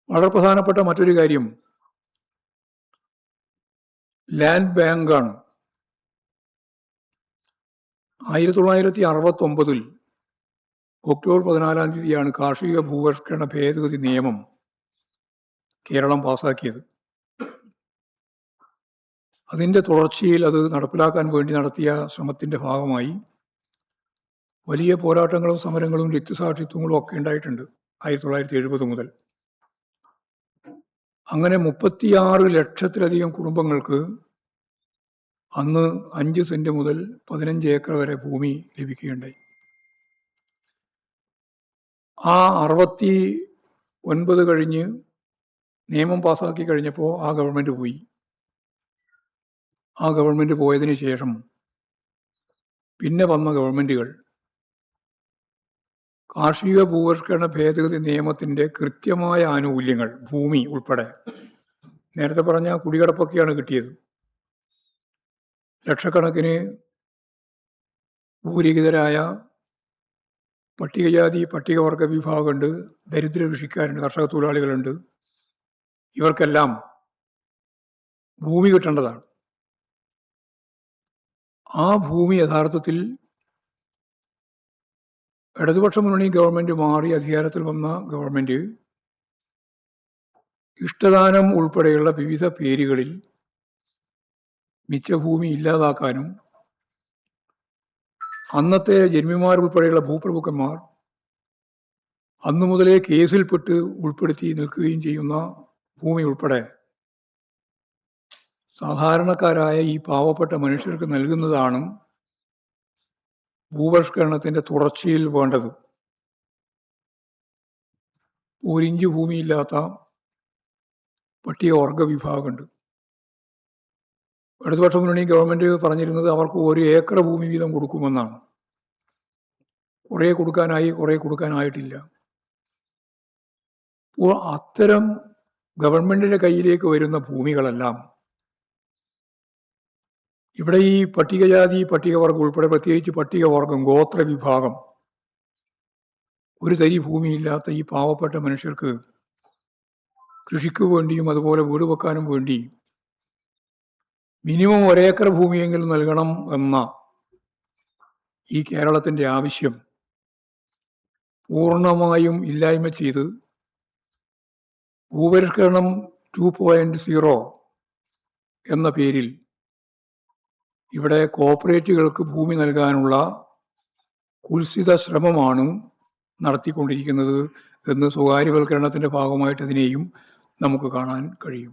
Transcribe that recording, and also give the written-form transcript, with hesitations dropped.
വളരെ പ്രധാനപ്പെട്ട മറ്റൊരു കാര്യം ലാൻഡ് ബാങ്കാണ്. 1969 ഒക്ടോബർ 14 കാർഷിക ഭൂപരിഷ്കരണ ഭേദഗതി നിയമം കേരളം പാസാക്കിയത്. അതിൻ്റെ തുടർച്ചയിൽ അത് നടപ്പിലാക്കാൻ വേണ്ടി നടത്തിയ ശ്രമത്തിൻ്റെ ഭാഗമായി വലിയ പോരാട്ടങ്ങളും സമരങ്ങളും രക്തസാക്ഷിത്വങ്ങളും ഒക്കെ ഉണ്ടായിട്ടുണ്ട് 1970 മുതൽ. അങ്ങനെ 36 ലക്ഷത്തിലധികം കുടുംബങ്ങൾക്ക് അന്ന് 5 സെന്റ് മുതൽ 15 ഏക്കർ വരെ ഭൂമി ലഭിക്കുകയുണ്ടായി. ആ 69 കഴിഞ്ഞ് നിയമം പാസാക്കി കഴിഞ്ഞപ്പോൾ ആ ഗവൺമെൻറ് പോയി. ആ ഗവൺമെൻറ് പോയതിന് ശേഷം പിന്നെ വന്ന ഗവൺമെൻറ്റുകൾ കാർഷിക ഭൂപരിഷ്കരണ ഭേദഗതി നിയമത്തിൻ്റെ കൃത്യമായ ആനുകൂല്യങ്ങൾ, ഭൂമി ഉൾപ്പെടെ, നേരത്തെ പറഞ്ഞ കുടികിടപ്പൊക്കെയാണ് കിട്ടിയത്. ലക്ഷക്കണക്കിന് ഭൂരഹിതരായ പട്ടികജാതി പട്ടികവർഗ വിഭാഗമുണ്ട്, ദരിദ്ര കൃഷിക്കാരുണ്ട്, കർഷക തൊഴിലാളികളുണ്ട്. ഇവർക്കെല്ലാം ഭൂമി കിട്ടേണ്ടതാണ്. ആ ഭൂമി യഥാർത്ഥത്തിൽ ഇടതുപക്ഷ മുന്നണി ഗവൺമെൻറ് മാറി അധികാരത്തിൽ വന്ന ഗവൺമെൻറ് ഇഷ്ടദാനം ഉൾപ്പെടെയുള്ള വിവിധ പേരുകളിൽ മിച്ചഭൂമി ഇല്ലാതാക്കാനും അന്നത്തെ ജന്മിമാരുൾപ്പെടെയുള്ള ഭൂപ്രഭുക്കന്മാർ അന്നു മുതലേ കേസിൽപ്പെട്ട് ഉൾപ്പെടുത്തി നിൽക്കുകയും ചെയ്യുന്ന ഭൂമി ഉൾപ്പെടെ സാധാരണക്കാരായ ഈ പാവപ്പെട്ട മനുഷ്യർക്ക് നൽകുന്നതാണ് ഭൂപരിഷ്കരണത്തിൻ്റെ തുടർച്ചയിൽ വേണ്ടത്. ഒരിഞ്ച് ഭൂമിയില്ലാത്ത പട്ടികവർഗ വിഭാഗമുണ്ട്. ഇടതുപക്ഷ മുന്നണി ഗവൺമെൻറ് പറഞ്ഞിരുന്നത് അവർക്ക് 1 ഏക്കർ ഭൂമി വീതം കൊടുക്കുമെന്നാണ്. കുറേ കൊടുക്കാനായി, കുറേ കൊടുക്കാനായിട്ടില്ല. അപ്പോൾ അത്തരം ഗവൺമെൻറ്റിൻ്റെ കയ്യിലേക്ക് വരുന്ന ഭൂമികളെല്ലാം ഇവിടെ ഈ പട്ടികജാതി പട്ടികവർഗം ഉൾപ്പെടെ, പ്രത്യേകിച്ച് പട്ടികവർഗം, ഗോത്ര വിഭാഗം, ഒരു തരി ഭൂമിയില്ലാത്ത ഈ പാവപ്പെട്ട മനുഷ്യർക്ക് കൃഷിക്ക് വേണ്ടിയും അതുപോലെ വീട് വെക്കാനും വേണ്ടി മിനിമം 1 ഏക്കർ ഭൂമിയെങ്കിലും നൽകണം എന്ന ഈ കേരളത്തിൻ്റെ ആവശ്യം പൂർണ്ണമായും ഇല്ലായ്മ ചെയ്ത് ഭൂപരിഷ്കരണം 2.0 എന്ന പേരിൽ ഇവിടെ കോർപ്പറേറ്റുകൾക്ക് ഭൂമി നൽകാനുള്ള കുൽസിത ശ്രമമാണ് നടത്തിക്കൊണ്ടിരിക്കുന്നത് എന്ന് സ്വകാര്യവൽക്കരണത്തിൻ്റെ ഭാഗമായിട്ട് അതിനെയും നമുക്ക് കാണാൻ കഴിയും.